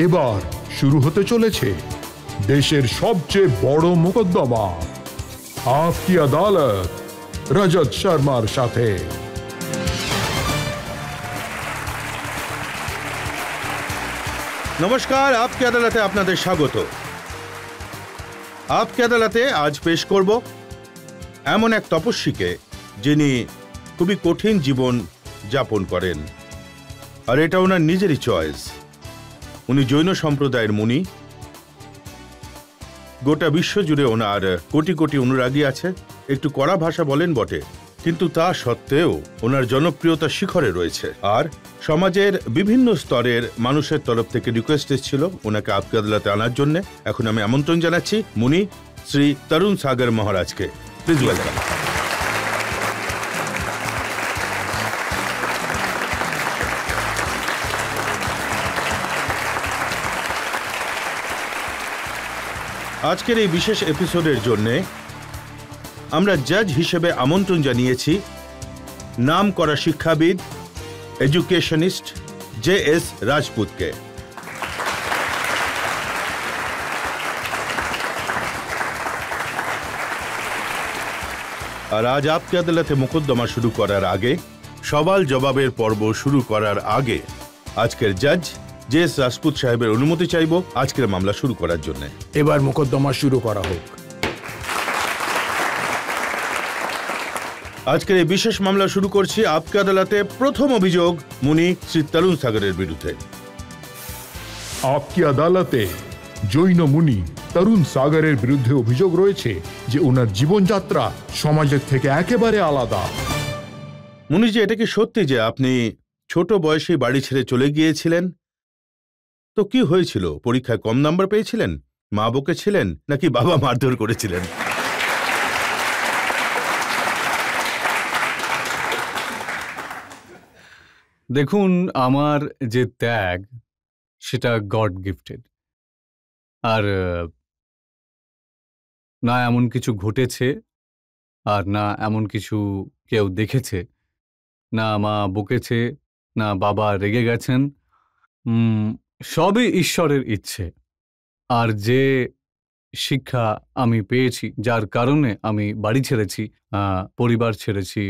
এবার শুরু হতে চলেছে দেশের সবচেয়ে বড় মোকদ্দমা আপকি আদালত রজত শর্মার সাথে। নমস্কার, আপকি আদালতে আপনাদের স্বাগত। আপকি আদালতে আজ পেশ করব এমন এক তপস্বীকে যিনি খুবই কঠিন জীবন যাপন করেন, আর এটা ওনার নিজেরই চয়েস। উনি জৈন সম্প্রদায়ের মুনি। গোটা বিশ্ব জুড়ে ওনার কোটি কোটি অনুরাগী আছে। একটু কড়া ভাষা বলেন বটে, কিন্তু তা সত্ত্বেও ওনার জনপ্রিয়তা শিখরে রয়েছে। আর সমাজের বিভিন্ন স্তরের মানুষের তরফ থেকে রিকোয়েস্ট এসেছিল ওনাকে আপকি আদালতে আনার জন্য। এখন আমি আমন্ত্রণ জানাচ্ছি মুনি শ্রী তরুণ সাগর মহারাজকে। Please welcome. আজকের এই বিশেষ এপিসোডের জন্য আমরা জাজ হিসেবে আমন্ত্রণ জানিয়েছি নাম করা শিক্ষাবিদ, এডুকেশনিস্ট JS রাজপুতকে। আর আজ আপকি আদালতে মোকদ্দমা শুরু করার আগে, সওয়াল জবাবের পর্ব শুরু করার আগে আজকের জাজ JS রাজপুত সাহেবের অনুমতি চাইব আজকের মামলা শুরু করার জন্য। এবার মোকদ্দমা শুরু করা হোক। আজকের এই বিশেষ মামলা শুরু করছি আপকি আদালতে প্রথম অভিযোগ মুনি শ্রী তরুণ সাগরের বিরুদ্ধে। আপকি আদালতে জৈন মুনি তরুণ সাগরের বিরুদ্ধে অভিযোগ রয়েছে যে ওনার জীবনযাত্রা সমাজের থেকে একেবারে আলাদা। মুনিজি, এটা কি সত্যি যে আপনি ছোট বয়সে বাড়ি ছেড়ে চলে গিয়েছিলেন? তো কি হয়েছিল? পরীক্ষায় কম নাম্বার পেয়েছিলেন, মা বকেছিলেন, নাকি বাবা মারধর করেছিলেন? দেখুন, আমার যে ত্যাগ সেটা গড গিফটেড। আর না এমন কিছু ঘটেছে, আর না এমন কিছু কেউ দেখেছে, না মা বকেছে, না বাবা রেগে গেছেন। সবই ঈশ্বরের ইচ্ছে। আর যে শিক্ষা আমি পেয়েছি, যার কারণে আমি বাড়ি ছেড়েছি, পরিবার ছেড়েছি,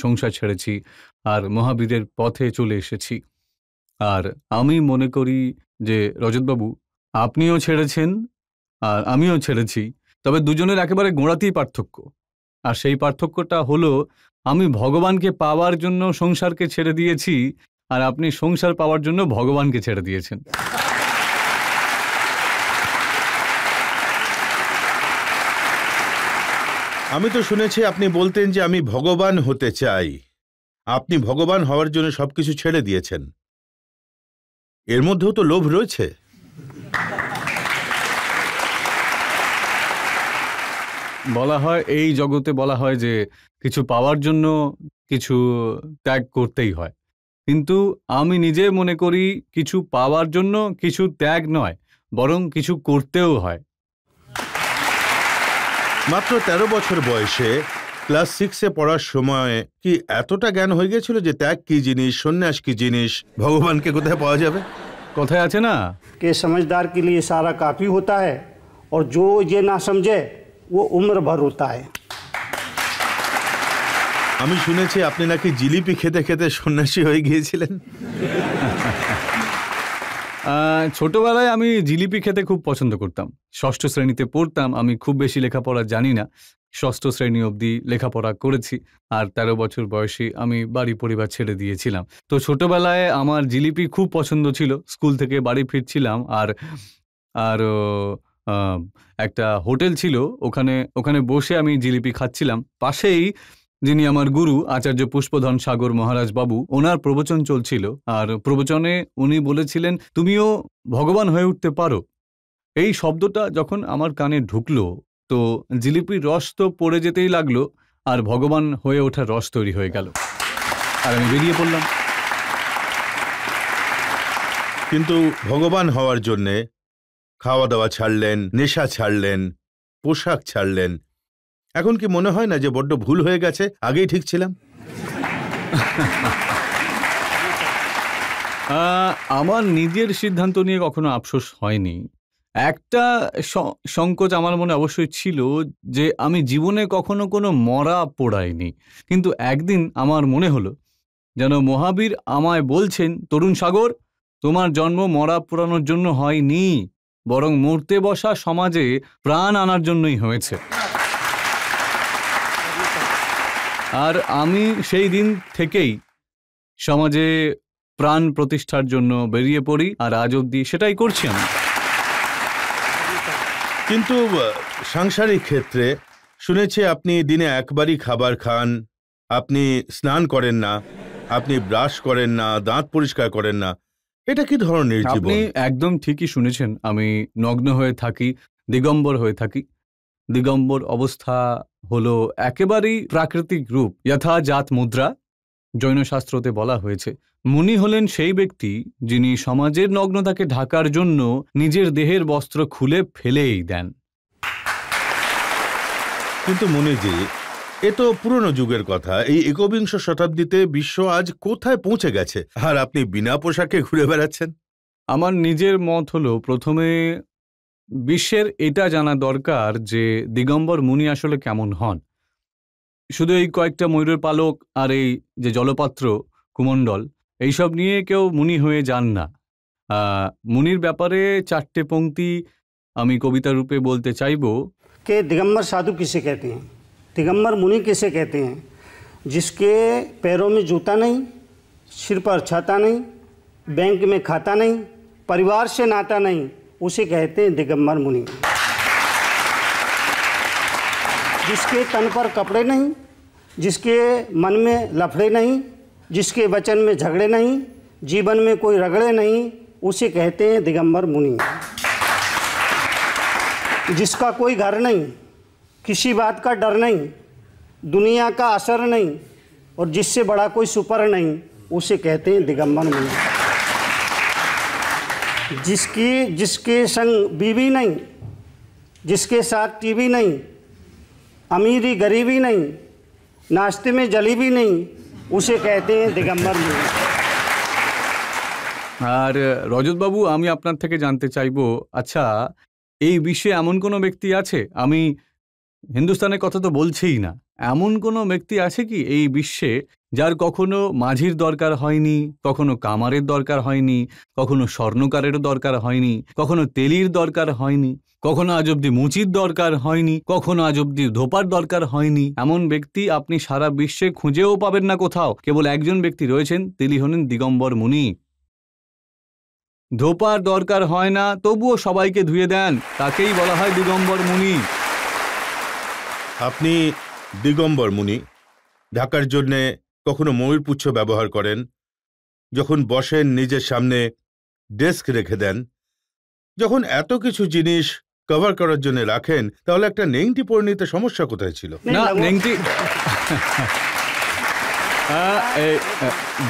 সংসার ছেড়েছি, আর মহাবীরের পথে চলে এসেছি। আর আমি মনে করি যে রজতবাবু, আপনিও ছেড়েছেন আর আমিও ছেড়েছি, তবে দুজনের একেবারে গোড়াতেই পার্থক্য। আর সেই পার্থক্যটা হলো, আমি ভগবানকে পাওয়ার জন্য সংসারকে ছেড়ে দিয়েছি, আর আপনি সংসার পাওয়ার জন্য ভগবানকে ছেড়ে দিয়েছেন। আমি তো শুনেছি আপনি বলতেন যে আমি ভগবান হতে চাই। আপনি ভগবান হওয়ার জন্য সবকিছু ছেড়ে দিয়েছেন। এর মধ্যেও তো লোভ রয়েছে। বলা হয়, এই জগতে বলা হয় যে কিছু পাওয়ার জন্য কিছু ত্যাগ করতেই হয়। কিন্তু আমি নিজে মনে করি কিছু পাওয়ার জন্য কিছু ত্যাগ নয়, বরং কিছু করতেও হয়। মাত্র 13 বছর বয়সে ক্লাস 6-এ পড়ার সময় কি এতটা জ্ঞান হয়ে গেছিল যে ত্যাগ কি জিনিস, সন্ন্যাস কি জিনিস, ভগবানকে কোথায় পাওয়া যাবে? কথায় আছে না, कि समझदार के लिए सारा काफ़ी होता है और जो ये ना समझे वो उम्र भर होता है। আমি শুনেছি আপনি নাকি জিলিপি খেতে খেতে সন্ন্যাসী হয়ে গিয়েছিলেন। ছোটবেলায় আমি জিলিপি খেতে খুব পছন্দ করতাম। 6ষ্ঠ শ্রেণীতে পড়তাম। আমি খুব বেশি লেখাপড়া জানি না, 6ষ্ঠ শ্রেণী অবধি লেখাপড়া করেছি। আর 13 বছর বয়সী আমি বাড়ি পরিবার ছেড়ে দিয়েছিলাম। তো ছোটবেলায় আমার জিলিপি খুব পছন্দ ছিল। স্কুল থেকে বাড়ি ফিরছিলাম, আর একটা হোটেল ছিল, ওখানে বসে আমি জিলিপি খাচ্ছিলাম। পাশেই যিনি আমার গুরু আচার্য পুষ্পধন সাগর মহারাজ বাবু, ওনার প্রবচন চলছিল। আর প্রবচনে উনি বলেছিলেন, তুমিও ভগবান হয়ে উঠতে পারো। এই শব্দটা যখন আমার কানে ঢুকলো, তো জিলিপির রস তো পড়ে যেতেই লাগলো, আর ভগবান হয়ে ওঠার রস তৈরি হয়ে গেল, আর আমি বেরিয়ে পড়লাম। কিন্তু ভগবান হওয়ার জন্যে খাওয়া দাওয়া ছাড়লেন, নেশা ছাড়লেন, পোশাক ছাড়লেন। এখন কি মনে হয় না যে বড্ড ভুল হয়ে গেছে, আগেই ঠিক ছিলাম? আমার নিজের সিদ্ধান্ত নিয়ে কখনো আফসোস হয়নি। একটা সংকোচ আমার মনে অবশ্যই ছিল যে আমি জীবনে কখনো কোনো মরা পোড়াইনি, কিন্তু একদিন আমার মনে হলো যেন মহাবীর আমায় বলছেন, তরুণ সাগর, তোমার জন্ম মরা পোড়ানোর জন্য হয়নি, বরং মরতে বসা সমাজে প্রাণ আনার জন্যই হয়েছে। আর আমি সেই দিন থেকেই সমাজে প্রাণ প্রতিষ্ঠার জন্য বেরিয়ে পড়ি, আর আজ অবধি সেটাই করছি আমি। কিন্তু সাংসারিক ক্ষেত্রে শুনেছি আপনি দিনে একবারই খাবার খান, আপনি স্নান করেন না, আপনি ব্রাশ করেন না, দাঁত পরিষ্কার করেন না। এটা কি ধরনের জীবন? আপনি একদম ঠিকই শুনেছেন। আমি নগ্ন হয়ে থাকি, দিগম্বর হয়ে থাকি। দিগম্বর অবস্থা হলো একেবারেই প্রাকৃতিক রূপ, যথা জাত মুদ্রা। জৈন শাস্ত্রতে বলা হয়েছে মুনি হলেন সেই ব্যক্তি যিনি সমাজের নগ্নতাকে ঢাকার জন্য নিজের দেহের বস্ত্র খুলে ফেলেই দেন। কিন্তু মুনিজি, এ তো পুরনো যুগের কথা। এই একবিংশ শতাব্দীতে বিশ্ব আজ কোথায় পৌঁছে গেছে, আর আপনি বিনা পোশাকে ঘুরে বেড়াচ্ছেন? আমার নিজের মত হলো, প্রথমে বিশ্বের এটা জানা দরকার যে দিগম্বর মুনি আসলে কেমন হন। শুধু এই কয়েকটা ময়ূরের পালক আর এই যে জলপাত্র কুমণ্ডল, এইসব নিয়ে কেউ মুনি হয়ে যান না। মুনির ব্যাপারে 4টে পংক্তি আমি কবিতা রূপে বলতে চাইব। कि दिगंबर साधु किसे कहते हैं, दिगंबर मुनि किसे कहते हैं? जिसके पैरों में जूता नहीं, सिर पर छाता नहीं, बैंक में खाता नहीं, परिवार से नाता नहीं, उसे कहते हैं दिगंबर मुनि। जिसके तन पर कपड़े नहीं, जिसके मन में लफड़े नहीं, जिसके वचन में झगड़े नहीं, जीवन में कोई रगड़े नहीं, उसे कहते हैं दिगंबर मुनि। जिसका कोई घर नहीं, किसी बात का डर नहीं, दुनिया का असर नहीं, और जिससे बड़ा कोई सुपर नहीं, उसे कहते हैं दिगंबर मुनि। जिसके संग बीवी नहीं, जिसके साथ टीवी नहीं, अमीरी गरीबी नहीं, नाश्ते में जलेबी नहीं, उसे कहते हैं दिगंबर मुनि। আর রজতবাবু, আমি আপনার থেকে জানতে চাইবো, আচ্ছা এই বিশ্বে এমন কোনো ব্যক্তি আছে, আমি হিন্দুস্তানের কথা তো বলছিই না, এমন কোনো ব্যক্তি আছে কি এই বিশ্বে যার কখনো মাঝির দরকার হয়নি, কখনো কামারের দরকার হয়নি, কখনো স্বর্ণকারেরও দরকার হয়নি, কখনো তেলির দরকার হয়নি, কখনো আজ অব্দি মুচির দরকার হয়নি, কখনো আজ অব্দি ধোপার দরকার হয়নি? এমন ব্যক্তি আপনি সারা বিশ্বে খুঁজেও পাবেন না কোথাও। কেবল একজন ব্যক্তি রয়েছেন, তিনি হলেন দিগম্বর মুনি। ধোপার দরকার হয় না, তবুও সবাইকে ধুয়ে দেন, তাকেই বলা হয় দিগম্বর মুনি। আপনি দিগম্বর মুনি। ঢাকার জন্যে কখনো ময়ূরপুচ্ছ ব্যবহার করেন, যখন বসেন নিজের সামনে ডেস্ক রেখে দেন। যখন এত কিছু জিনিস কভার করার জন্য রাখেন, তাহলে একটা নেংটি পরে নিতে সমস্যা কোথায় ছিল? না, নেংটি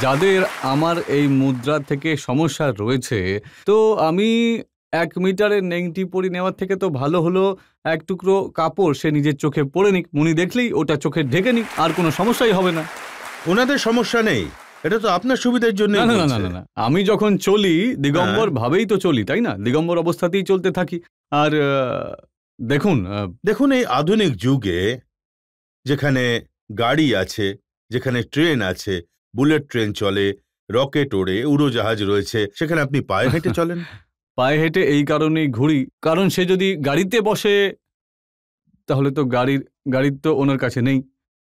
যাদের আমার এই মুদ্রা থেকে সমস্যা রয়েছে, তো আমি 1 মিটারের নেংটি পরি নেওয়ার থেকে তো ভালো হলো এক টুকরো কাপড় সে নিজের চোখে পরে নিক, মুনি দেখলেই ওটা চোখে ঢেকে নিক, আর কোনো সমস্যাই হবে না। ওনাদের সমস্যা নেই, এটা তো আপনার সুবিধার জন্য। না না না না, আমি যখন চলি দিগম্বর ভাবেই তো চলি, তাই না? দিগম্বর অবস্থাতেই চলতে থাকি। আর দেখুন এই আধুনিক যুগে যেখানে গাড়ি আছে, যেখানে ট্রেন আছে, বুলেট ট্রেন চলে, রকেট ওড়ে, উড়োজাহাজ রয়েছে, সেখানে আপনি পায়ে হেঁটে চলেন। পায়ে হেঁটে এই কারণেই ঘুরি, কারণ সে যদি গাড়িতে বসে তাহলে তো গাড়ির তো ওনার কাছে নেই।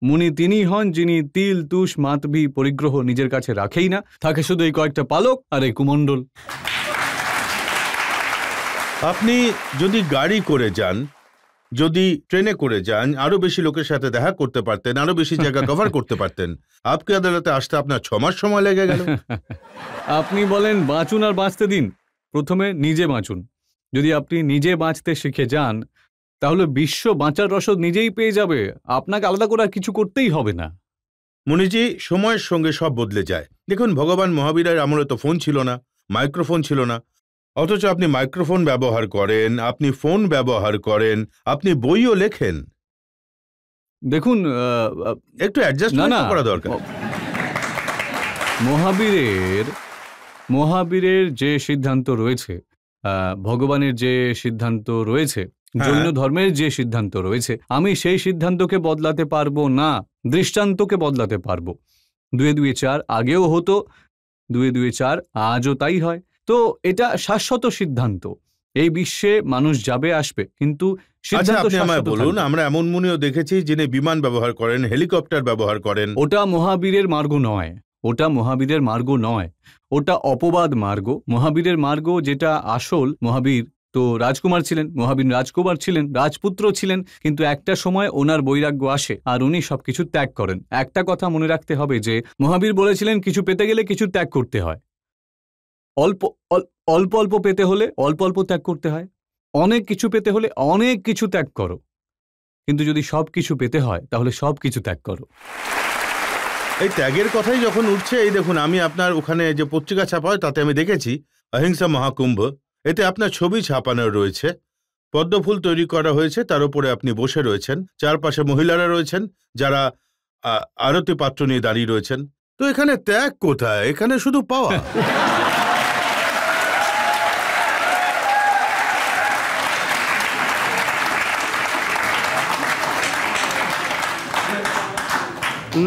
মুনি তিনি হন যিনি তিল তুষ মাতবি পরিগ্রহ নিজের কাছে রাখেই না, থাকে শুধু এই কয়েকটা পালক আর এই কুমণ্ডল। আপনি যদি গাড়ি করে যান, যদি ট্রেনে করে যান, আরো বেশি লোকের সাথে দেখা করতে পারতেন, আরো বেশি জায়গা কভার করতে পারতেন। আপনি আদালতে আসতে আপনার 6 মাস সময় লেগে গেল। আপনি বলেন বাঁচুন আর বাঁচতে দিন, প্রথমে নিজে বাঁচুন। যদি আপনি নিজে বাঁচতে শিখে যান, তাহলে বিশ্ব বাঁচার রসদ নিজেই পেয়ে যাবে, আপনাকে আলাদা করে কিছু করতেই হবে না। মুনিজি, সময়ের সঙ্গে সব বদলে যায়। দেখুন, ভগবান মহাবীরের আমলে তো ফোন ছিল না, মাইক্রোফোন ছিল না, অথচ আপনি মাইক্রোফোন ব্যবহার করেন, আপনি ফোন ব্যবহার করেন, আপনি বইও লেখেন। দেখুন, একটু অ্যাডজাস্টমেন্ট করা দরকার। মহাবীরের মহাবীরের যে সিদ্ধান্ত রয়েছে, ভগবানের যে সিদ্ধান্ত রয়েছে, জৈন ধর্মের যে সিদ্ধান্ত রয়েছে, আমি সেই সিদ্ধান্তকে বদলাতে পারবো না, দৃষ্টান্তকে বদলাতে পারবো। 2 2 4 আগেও হতো, 2 2 4 আজও তাই হয়। তো এটা শাশ্বত সিদ্ধান্ত। এই বিশ্বে মানুষ যাবে আসবে, কিন্তু আচ্ছা, সিদ্ধান্ত আপনি আমায় শাশ্বত বলুন, থাকবে। আমরা এমন মুনিও দেখেছি যিনি বিমান ব্যবহার করেন, হেলিকপ্টার ব্যবহার করেন। ওটা মহাবীরের মার্গ নয়, ওটা মহাবীরের মার্গ নয়, ওটা অপবাদ মার্গ। মহাবীরের মার্গ যেটা আসল, মহাবীর তো রাজকুমার ছিলেন, মহাবীর রাজকুমার ছিলেন, রাজপুত্র ছিলেন, কিন্তু একটা সময় ওনার বৈরাগ্য আসে আর উনি সবকিছু ত্যাগ করেন। একটা কথা মনে রাখতে হবে যে মহাবীর বলেছিলেন কিছু পেতে গেলে কিছু ত্যাগ করতে হয়। অল্প অল্প অল্প পেতে হলে অল্প অল্প ত্যাগ করতে হয়, অনেক কিছু পেতে হলে অনেক কিছু ত্যাগ করো, কিন্তু যদি সব কিছু পেতে হয় তাহলে সব কিছু ত্যাগ করো। এই ত্যাগের কথাই যখন উঠছে, এই দেখুন, আমি আপনার ওখানে যে পত্রিকা ছাপা হয় তাতে আমি দেখেছি অহিংসা মহাকুম্ভ, এতে আপনার ছবি ছাপানো রয়েছে, পদ্মফুল তৈরি করা হয়েছে, তার উপরে আপনি বসে রয়েছেন, চারপাশে মহিলারা রয়েছেন যারা আরতি পাত্র নিয়ে দাঁড়িয়ে রয়েছেন। তো এখানে ত্যাগ কোথায়? এখানে শুধু পাওয়া।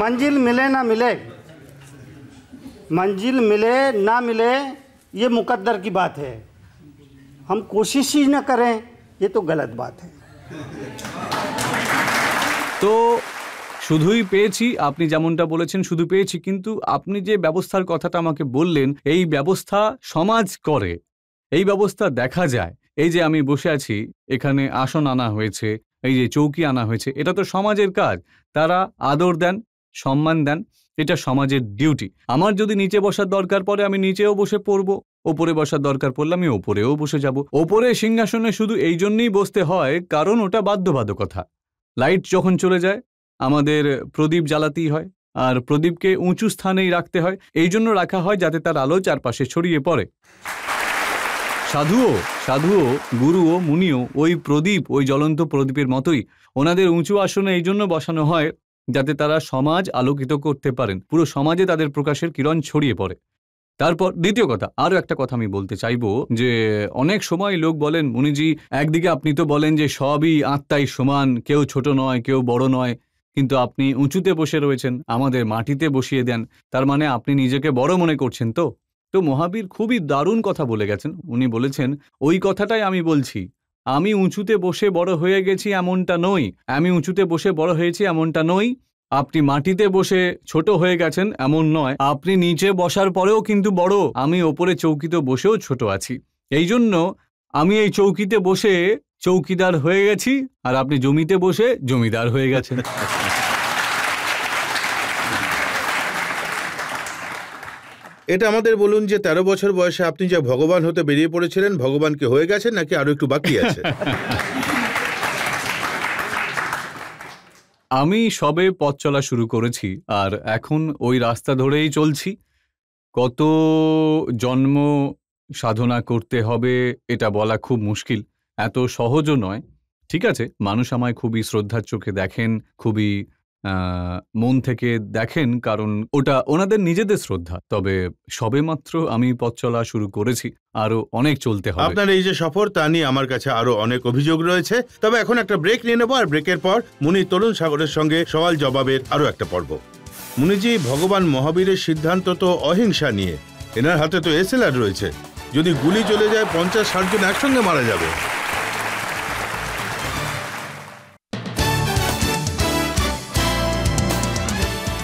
मंजिल मिले ना मिले, मंजिल मिले ना मिले, ये मुकद्दर की बात है। हम कोशिश ही न करें, ये तो गलत बात है। তো শুধুই পেয়েছি, আপনি যেমনটা বলেছেন শুধু পেয়েছি, কিন্তু আপনি যে ব্যবস্থার কথাটা আমাকে বললেন, এই ব্যবস্থা সমাজ করে, এই ব্যবস্থা দেখা যায়। এই যে আমি বসে আছি, এখানে আসন আনা হয়েছে, এই যে চৌকি আনা হয়েছে, এটা তো সমাজের কাজ। তারা আদর দেন, সম্মান দেন, এটা সমাজের ডিউটি। আমার যদি নিচে বসার দরকার পড়ে আমি নিচেও বসে পড়বো, ওপরে বসার দরকার পড়লে আমি ওপরেও বসে যাব। ওপরে সিংহাসনে শুধু এই জন্যই বসতে হয় কারণ ওটা বাধ্যবাধকতা। লাইট যখন চলে যায় আমাদের প্রদীপ জ্বালাতেই হয়, আর প্রদীপকে উঁচু স্থানেই রাখতে হয়, এই জন্য রাখা হয় যাতে তার আলো চারপাশে ছড়িয়ে পড়ে। সাধুও গুরুও মুনিও ওই প্রদীপ, ওই জ্বলন্ত প্রদীপের মতোই ওনাদের উঁচু আসনে এই জন্য বসানো হয় যাতে তারা সমাজ আলোকিত করতে পারেন, পুরো সমাজে তাদের প্রকাশের কিরণ ছড়িয়ে পড়ে। তারপর দ্বিতীয় কথা, আরও একটা কথা আমি বলতে চাইবো যে অনেক সময় লোক বলেন, মুনিজি একদিকে আপনি তো বলেন যে সবই আত্মাই সমান, কেউ ছোট নয় কেউ বড় নয়, কিন্তু আপনি উঁচুতে বসে রয়েছেন, আমাদের মাটিতে বসিয়ে দেন, তার মানে আপনি নিজেকে বড় মনে করছেন। তো মহাবীর খুবই দারুণ কথা বলে গেছেন। উনি বলেছেন ওই কথাটাই আমি বলছি, আমি উঁচুতে বসে বড় হয়ে গেছি এমনটা নই, আমি উঁচুতে বসে বড় হয়েছি এমনটা নই, আপনি মাটিতে বসে ছোট হয়ে গেছেন এমন নয়, আপনি নিচে বসার পরেও কিন্তু বড়, আমি ওপরে চৌকিতে বসেও ছোট আছি। এই জন্য আমি এই চৌকিতে বসে চৌকিদার হয়ে গেছি, আর আপনি জমিতে বসে জমিদার হয়ে গেছেন। এটা আমাদের বলুন যে 13 বছর বয়সে আপনি যে ভগবান হতে বেরিয়ে পড়েছিলেন, ভগবানকে হয়ে গেছেন নাকি আরো একটু বাকি আছে? আমি সবে পথ চলা শুরু করেছি, আর এখন ওই রাস্তা ধরেই চলছি। কত জন্ম সাধনা করতে হবে এটা বলা খুব মুশকিল, এত সহজও নয়। ঠিক আছে, মানুষ আমায় খুবই শ্রদ্ধার চোখে দেখেন, খুবই মন থেকে দেখেন, কারণ ওটা ওনাদের নিজেদের শ্রদ্ধা। তবে সবেমাত্র আমি পথ চলা শুরু করেছি, আরো অনেক চলতে হবে। আপনার এই যে সফর, তা নিয়ে আমার কাছে আরো অনেক অভিযোগ রয়েছে। তবে এখন একটা ব্রেক নিয়ে নেবো, আর ব্রেকের পর মুনি তরুণ সাগরের সঙ্গে সওয়াল জবাবের আরো একটা পর্ব। মুনিজি, ভগবান মহাবীরের সিদ্ধান্ত তো অহিংসা নিয়ে, এনার হাতে তো এসএলআর রয়েছে, যদি গুলি চলে যায় 50-60 জন একসঙ্গে মারা যাবে।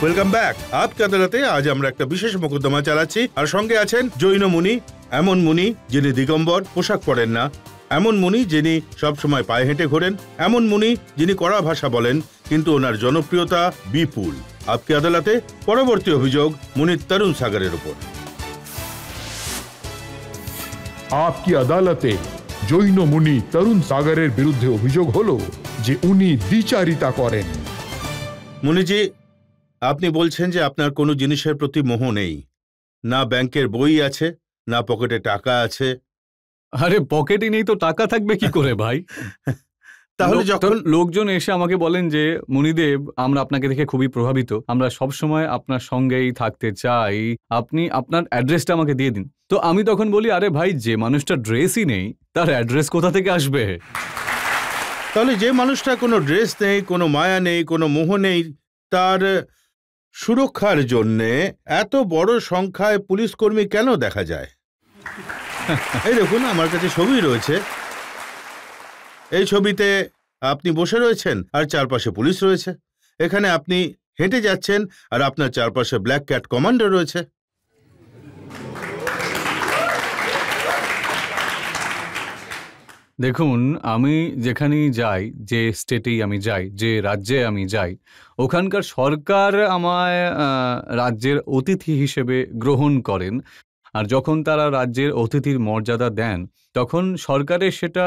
Welcome back. আপকে আদালতে আজ আমরা একটা বিশেষ মোকদ্দমা চালাচ্ছি, আর সঙ্গে আছেন জৈন মুনি, এমন মুনি যিনি দিগম্বর, পোশাক পরেন না, এমন মুনি যিনি সবসময় পায়ে হেঁটে ঘোরেন, এমন মুনি যিনি কড়া ভাষা বলেন কিন্তু ওনার জনপ্রিয়তা বিপুল। আপকে আদালতে পরবর্তী অভিযোগ মুনি তরুণ সাগরের উপর। আপকি আদালতে জৈন মুনি তরুণ সাগরের বিরুদ্ধে অভিযোগ হলো যে উনি দ্বিচারিতা করেন। মুনিজি, আপনি বলছেন যে আপনার কোনো জিনিসের প্রতি মোহ নেই, না ব্যাংকের বই আছে, না পকেটে টাকা আছে। আরে পকেটে নেই তো টাকা থাকবে কি করে ভাই? তাহলে যখন লোকজন এসে আমাকে বলেন যে মুনিদেব, আমরা আপনাকে দেখে খুবই প্রভাবিত, আমরা সব সময় আপনার সঙ্গেই থাকতে চাই, আপনি আপনার অ্যাড্রেসটা আমাকে দিয়ে দিন। তো আমি তখন বলি, আরে ভাই, যে মানুষটা ড্রেসই নেই তার অ্যাড্রেস কোথা থেকে আসবে? তাহলে যে মানুষটা কোনো ড্রেস নেই, কোনো মায়া নেই, কোনো মোহ নেই, তার সুরক্ষার জন্যে এত বড় সংখ্যায় পুলিশ কর্মী কেন দেখা যায়? এই দেখুন, আমার কাছে ছবি রয়েছে। এই ছবিতে আপনি বসে রয়েছেন আর চারপাশে পুলিশ রয়েছে। এখানে আপনি হেঁটে যাচ্ছেন আর আপনার চারপাশে ব্ল্যাক ক্যাট কমান্ডো রয়েছে। দেখুন, আমি যেখানেই যাই, যে স্টেটেই আমি যাই, যে রাজ্যে আমি যাই, ওখানকার সরকার আমায় রাজ্যের অতিথি হিসেবে গ্রহণ করেন। আর যখন তারা রাজ্যের অতিথির মর্যাদা দেন, তখন সরকারের সেটা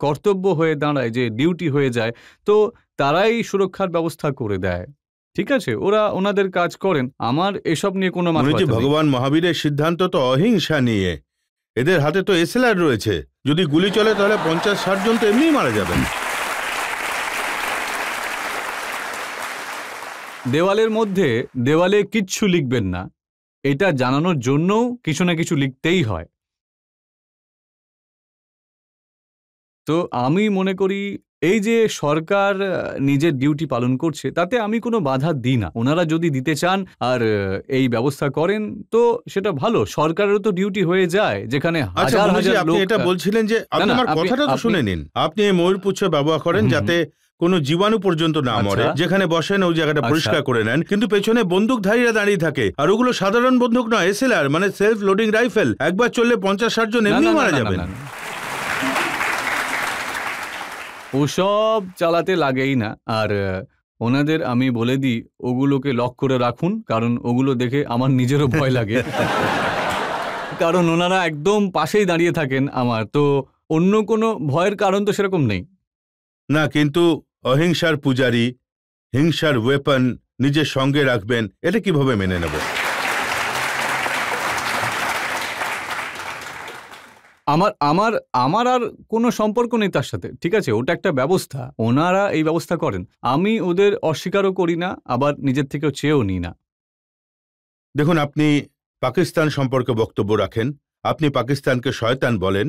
কর্তব্য হয়ে দাঁড়ায়, যে ডিউটি হয়ে যায়। তো তারাই সুরক্ষার ব্যবস্থা করে দেয়। ঠিক আছে, ওরা ওনাদের কাজ করেন, আমার এসব নিয়ে কোনো মাথা ব্যথা নেই। ভগবান মহাবীরের সিদ্ধান্ত তো অহিংসা নিয়ে। এদের হাতে তো এসএলআর রয়েছে, যদি গুলি চলে তাহলে 50-60 জন তো এমনিই মারা যাবেন। দেওয়ালের মধ্যে দেওয়ালে কিচ্ছু লিখবেন না, এটা জানানোর জন্যও কিছু না কিছু লিখতেই হয়। তো আমি মনে করি এই যে সরকার নিজের ডিউটি পালন করছে, তাতে আমি কোনো বাধা দিই না। ওনারা যদি দিতে চান আর এই ব্যবস্থা করেন তো সেটা ভালো। সরকারেরও তো ডিউটি হয়ে যায়, যেখানে হাজার হাজার লোক। আপনি এটা বলছিলেন যে, আপনি আমার কথাটা তো শুনে নিন। আপনি এই ময়ূরপুচ্ছ ব্যবহার করেন যাতে কোনো জীবাণু পর্যন্ত না মরে। যেখানে বসেন ওই জায়গাটা পরিষ্কার করে নেন, কিন্তু পেছনে বন্দুকধারীরা দাঁড়িয়ে থাকে, আর ওগুলো সাধারণ বন্দুক নয়, এসএলআর মানে সেলফ লোডিং রাইফেল। একবার চললে 50-60 জন এমনি মারা যাবেন। ওসব চালাতে লাগেই না। আর ওনাদের আমি বলে দিই, ওগুলোকে লক করে রাখুন, কারণ ওগুলো দেখে আমার নিজেরও ভয় লাগে। কারণ ওনারা একদম পাশেই দাঁড়িয়ে থাকেন আমার, তো অন্য কোনো ভয়ের কারণ তো সেরকম নেই। না, কিন্তু অহিংসার পূজারী, হিংসার ওয়েপন নিজের সঙ্গে রাখবেন, এটা কিভাবে মেনে নেব? আমার আর কোনো সম্পর্ক নেই তার সাথে। ঠিক আছে, ওটা একটা ব্যবস্থা, ওনারা এই ব্যবস্থা করেন। আমি ওদের অস্বীকারও করি না, আবার নিজের থেকেও চেয়েও নিই না। দেখুন, আপনি পাকিস্তান সম্পর্কে বক্তব্য রাখেন, আপনি পাকিস্তানকে শয়তান বলেন,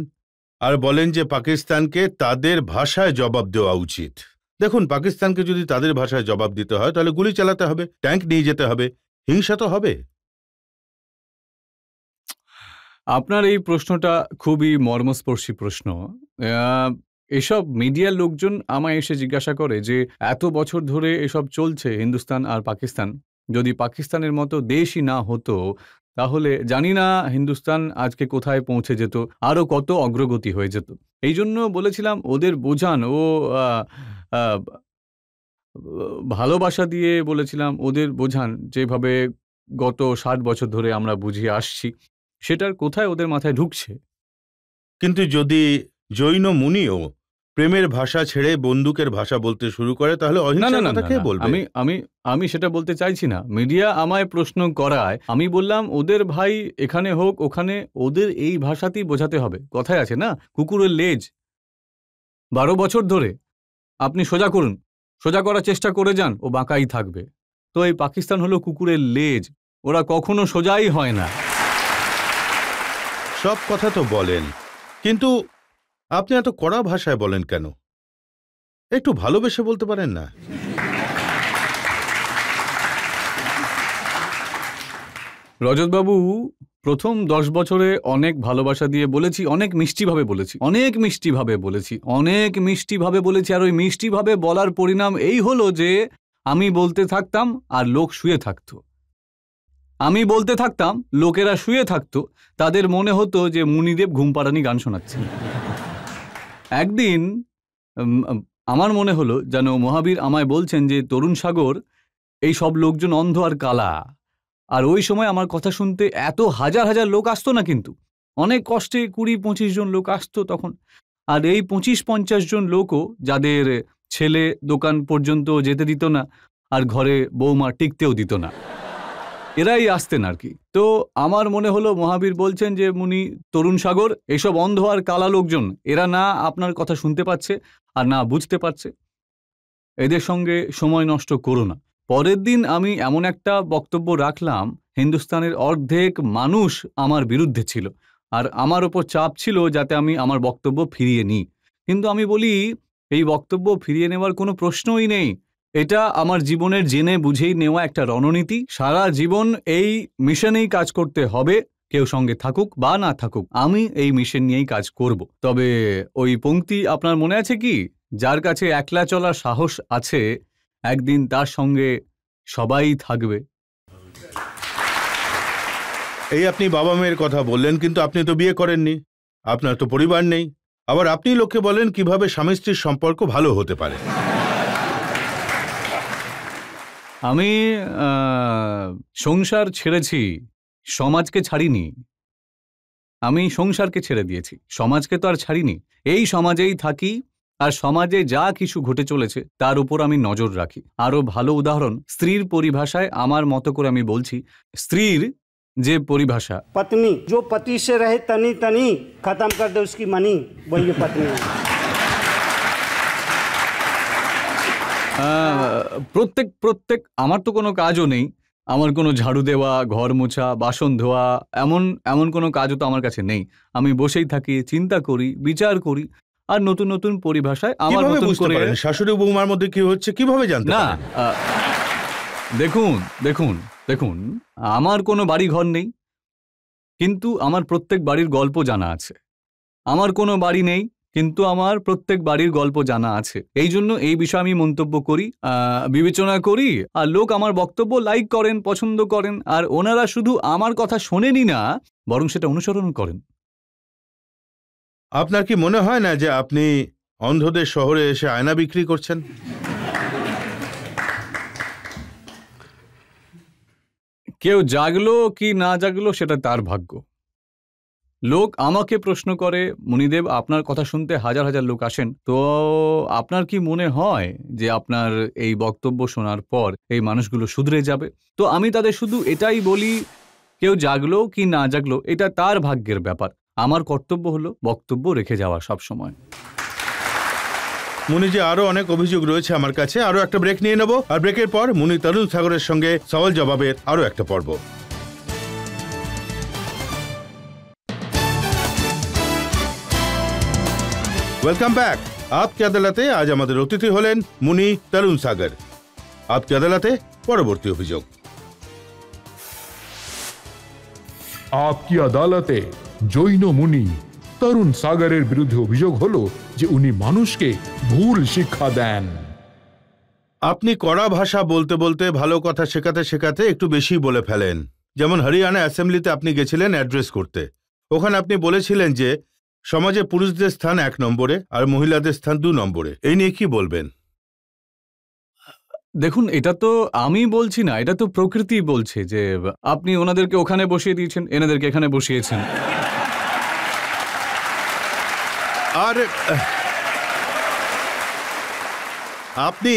আর বলেন যে পাকিস্তানকে তাদের ভাষায় জবাব দেওয়া উচিত। দেখুন, পাকিস্তানকে যদি তাদের ভাষায় জবাব দিতে হয় তাহলে গুলি চালাতে হবে, ট্যাঙ্ক নিয়ে যেতে হবে, হিংসা তো হবে। আপনার এই প্রশ্নটা খুবই মর্মস্পর্শী প্রশ্ন। এসব মিডিয়ার লোকজন আমায় এসে জিজ্ঞাসা করে যে এত বছর ধরে এসব চলছে হিন্দুস্তান আর পাকিস্তান, যদি পাকিস্তানের মতো দেশই না হতো তাহলে জানি না হিন্দুস্তান আজকে কোথায় পৌঁছে যেত, আরও কত অগ্রগতি হয়ে যেত। এই জন্য বলেছিলাম ওদের বোঝান, ও ভালোবাসা দিয়ে বলেছিলাম ওদের বোঝান, যেভাবে গত 60 বছর ধরে আমরা বুঝিয়ে আসছি, সেটার কোথায় ওদের মাথায় ঢুকছে। কিন্তু যদি জৈন মুনিও প্রেমের ভাষা ছেড়ে বন্দুকের ভাষা বলতে শুরু করে, তাহলে অহিংসার কথা কে বলবে? আমি সেটা বলতে চাইছি না। মিডিয়া আমায় প্রশ্ন করায়, আমি বললাম ওদের ভাই এখানে হোক ওখানে, ওদের এই ভাষাতেই বোঝাতে হবে। কথায় আছে না, কুকুরের লেজ 12 বছর ধরে আপনি সোজা করুন, সোজা করার চেষ্টা করে যান, ও বাঁকাই থাকবে। তো এই পাকিস্তান হলো কুকুরের লেজ, ওরা কখনো সোজাই হয় না। সব কথা তো বলেন, কিন্তু আপনি এত কড়া ভাষায় বলেন কেন? একটু ভালোবেসে বলতে পারেন না? রজতবাবু, প্রথম 10 বছরে অনেক ভালোবাসা দিয়ে বলেছি, অনেক মিষ্টিভাবে বলেছি, অনেক মিষ্টিভাবে বলেছি, অনেক মিষ্টিভাবে বলেছি। আর ওই মিষ্টিভাবে বলার পরিণাম এই হলো যে আমি বলতে থাকতাম আর লোক শুয়ে থাকতো। আমি বলতে থাকতাম, লোকেরা শুয়ে থাকতো, তাদের মনে হতো যে মুনিদেব ঘুমপাড়ানি গান শোনাচ্ছেন। একদিন আমার মনে হলো যেন মহাবীর আমায় বলছেন যে তরুণ সাগর, এই সব লোকজন অন্ধ আর কালা। আর ওই সময় আমার কথা শুনতে এত হাজার হাজার লোক আসতো না, কিন্তু অনেক কষ্টে 20-25 জন লোক আসতো তখন। আর এই 25-50 জন লোকও, যাদের ছেলে দোকান পর্যন্ত যেতে দিত না আর ঘরে বৌমা টিকতেও দিত না। এরাই আসতেন আর কি। তো আমার মনে হলো মহাবীর বলছেন যে মুনি তরুণ সাগর, এসব অন্ধ আর কালা লোকজন, এরা না আপনার কথা শুনতে পাচ্ছে আর না বুঝতে পারছে, এদের সঙ্গে সময় নষ্ট করো না। পরের দিন আমি এমন একটা বক্তব্য রাখলাম, হিন্দুস্তানের অর্ধেক মানুষ আমার বিরুদ্ধে ছিল আর আমার ওপর চাপ ছিল যাতে আমি আমার বক্তব্য ফিরিয়ে নিই। কিন্তু আমি বলি এই বক্তব্য ফিরিয়ে নেওয়ার কোনো প্রশ্নই নেই, এটা আমার জীবনের জেনে বুঝেই নেওয়া একটা রণনীতি। সারা জীবন এই মিশনেই কাজ করতে হবে, কেউ সঙ্গে থাকুক বা না থাকুক, আমি এই মিশন নিয়েই কাজ করব। তবে ওই পংক্তি আপনার মনে আছে কি, যার কাছে একলা চলার সাহস আছে একদিন তার সঙ্গে সবাই থাকবে। এই আপনি বাবা মেয়ের কথা বললেন, কিন্তু আপনি তো বিয়ে করেননি, আপনার তো পরিবার নেই। আবার আপনি লোককে বলেন কিভাবে স্বামী স্ত্রীর সম্পর্ক ভালো হতে পারে। আমি সংসার ছেড়েছি, সমাজকে ছাড়িনি। আমি সংসারকে ছেড়ে দিয়েছি, সমাজকে তো আর ছাড়িনি। এই সমাজেই থাকি আর সমাজে যা কিছু ঘটে চলেছে তার উপর আমি নজর রাখি। আরো ভালো উদাহরণ, স্ত্রীর পরিভাষায় আমার মতো করে আমি বলছি, স্ত্রীর যে পরিভাষা, पत्नी जो पति से रहे तनी तनी खत्म कर दे उसकी मनी, वही पत्नी है। প্রত্যেক আমার তো কোনো কাজও নেই, আমার কোনো ঝাড়ু দেওয়া, ঘর মোছা, বাসন ধোয়া, এমন কোনো কাজও তো আমার কাছে নেই। আমি বসেই থাকি, চিন্তা করি, বিচার করি আর নতুন নতুন পরিভাষায় আমার কিভাবে মতন বুঝতে করে। পারেন শাশুড়ি বৌমার মধ্যে কি হচ্ছে, কিভাবে জানতে না, পারেন? দেখুন আমার কোনো বাড়ি ঘর নেই, কিন্তু আমার প্রত্যেক বাড়ির গল্প জানা আছে। আমার কোনো বাড়ি নেই, কিন্তু আমার প্রত্যেক বাড়ির গল্প জানা আছে। এই জন্য এই বিষয়ে আমি মন্তব্য করি, বিবেচনা করি, আর লোক আমার বক্তব্য লাইক করেন, পছন্দ করেন, আর ওনারা শুধু আমার কথা শোনেনই না, বরং সেটা অনুসরণ করেন। আপনার কি মনে হয় না যে আপনি অন্ধদের শহরে এসে আয়না বিক্রি করছেন? কেউ জাগলো কি না জাগলো সেটা তার ভাগ্য। লোক আমাকে প্রশ্ন করে, মুনিদেব আপনার কথা শুনতে হাজার হাজার লোক আসেন, তো আপনার কি মনে হয় যে আপনার এই বক্তব্য শোনার পর এই মানুষগুলো শুধরে যাবে? তো আমি তাদের শুধু এটাই বলি, কেউ জাগলো কি না জাগলো এটা তার ভাগ্যের ব্যাপার। আমার কর্তব্য হলো বক্তব্য রেখে যাওয়া সব সময়। মুনিজি, আরো অনেক অভিযোগ রয়েছে আমার কাছে, আরো একটা ব্রেক নিয়ে নেব, আর ব্রেকের পর মুনি তরুণ সাগরের সঙ্গে সওয়াল জবাবের আরো একটা পর্ব। Welcome back. আপকি আদালতে আজ আমাদের অতিথি হলেন মুনি তরুণ সাগর। আপকি আদালতে পরবর্তী অভিযোগ। আপকি আদালতে জৈন মুনি তরুণ সাগরের বিরুদ্ধে অভিযোগ হলো যে উনি মানুষকে ভুল শিক্ষা দেন। আপনি কড়া ভাষা বলতে বলতে ভালো কথা শেখাতে শেখাতে একটু বেশি বলে ফেলেন। যেমন হরিয়ানা অ্যাসেম্বলিতে আপনি গেছিলেন অ্যাড্রেস করতে, ওখানে আপনি বলেছিলেন যে সমাজে পুরুষদের স্থান 1 নম্বরে আর মহিলাদের স্থান 2 নম্বরে। এই নিয়ে কি বলবেন? দেখুন, এটা তো আমি বলছি না, এটা তো প্রকৃতি বলছে যে আপনি ওনাদেরকে ওখানে বসিয়ে দিয়েছেন, এনাদেরকে এখানে বসিয়েছেন। আর আপনি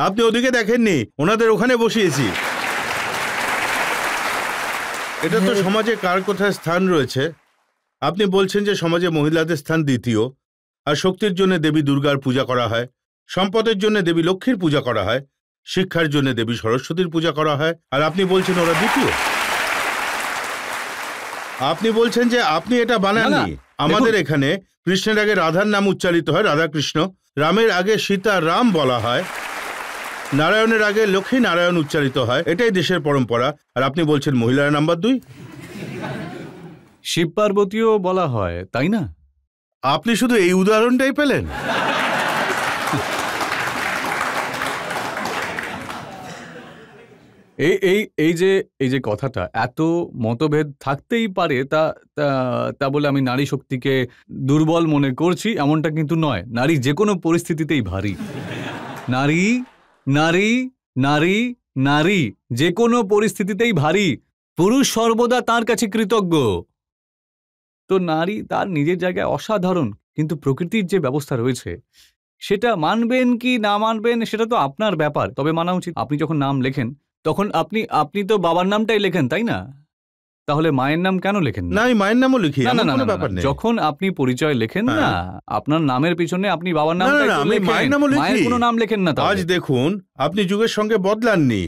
আপনি ওদিকে দেখেননি, ওনাদের ওখানে বসিয়েছি। এটা তো সমাজে কার কোথায় স্থান রয়েছে? আপনি বলছেন যে সমাজে মহিলাদের স্থান 2য়, আর শক্তির জন্য দেবী দুর্গার পূজা করা হয়, সম্পদের জন্য দেবী লক্ষ্মীর পূজা করা হয়, শিক্ষার জন্য দেবী সরস্বতীর পূজা করা হয়, আর আপনি বলছেন ওরা 2য়। আপনি বলছেন যে আপনি এটা বানাননি। আমাদের এখানে কৃষ্ণের আগে রাধার নাম উচ্চারিত হয়, রাধা কৃষ্ণ। রামের আগে সীতা রাম বলা হয়, নারায়ণের আগে লক্ষ্মী নারায়ণ উচ্চারিত হয়। এটাই দেশের পরম্পরা। আর আপনি বলছেন মহিলার নাম্বার 2। শিব পার্বতীও বলা হয়, তাই না? আপনি শুধু এই উদাহরণটাই পেলেন? এই যে কথাটা, এত মতভেদ থাকতেই পারে, তা বলে আমি নারী শক্তিকে দুর্বল মনে করছি এমনটা কিন্তু নয়। নারী যে কোনো পরিস্থিতিতেই ভারী। নারী নারী নারী নারী যে কোনো পরিস্থিতিতেই ভারী। পুরুষ সর্বদা তার কাছে কৃতজ্ঞ। তো নারী তার নিজের জায়গায় অসাধারণ, কিন্তু প্রকৃতির যে ব্যবস্থা রয়েছে সেটা মানবেন কি না মানবেন সেটা তো আপনার ব্যাপার। তবে মানা উচিত। আপনি যখন নাম লেখেন তখন আপনি আপনি তো বাবার নামটাই লেখেন, তাই না? তাহলে মায়ের নাম কেন লেখেন না, আমি মায়ের নামও লিখি, না, না, এমন না, কোনো না, ব্যাপার না, নেই। যখন আপনি পরিচয় লেখেন হ্যাঁ। না, আপনার নামের পিছনে আপনি বাবার না, নামটাই না, তো আমি লেখেন। মায়ের নামও লিখি। মায়ের কোনো নাম লেখেন না আজ তাহলে। দেখুন, আপনি যুগের সঙ্গে বদলাননি।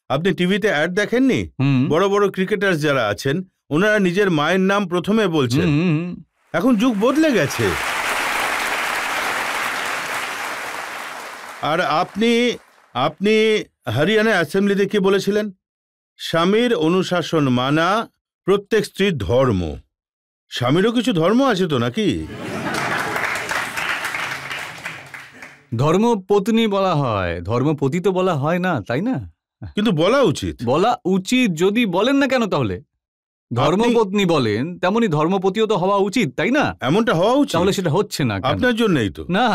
আপনি টিভিতে অ্যাড দেখেননি? হুম, বড় বড় ক্রিকেটার যারা আছেন, ওনারা নিজের মায়ের নাম প্রথমে বলছেন। হুম, হুম, এখন যুগ বদলে গেছে। আর আপনি আপনি হরিয়ানা অ্যাসেম্বলিতে কি বলেছিলেন? স্বামীর অনুশাসন মানা প্রত্যেক স্ত্রীর ধর্ম। স্বামীরও কিছু ধর্ম আছে তো নাকি? ধর্মপত্নী বলা হয়, ধর্মপতি তো বলা হয় না, তাই না? কিন্তু বলা উচিত। বলা উচিত, যদি বলেন না কেন তাহলে? ধর্মপত্নী বলেন, তেমনি ধর্মপতিও তো হওয়া উচিত, তাই না? এমনটা হওয়া উচিত। তাহলে সেটা হচ্ছে না কেন? আপনার জন্যই তো। না।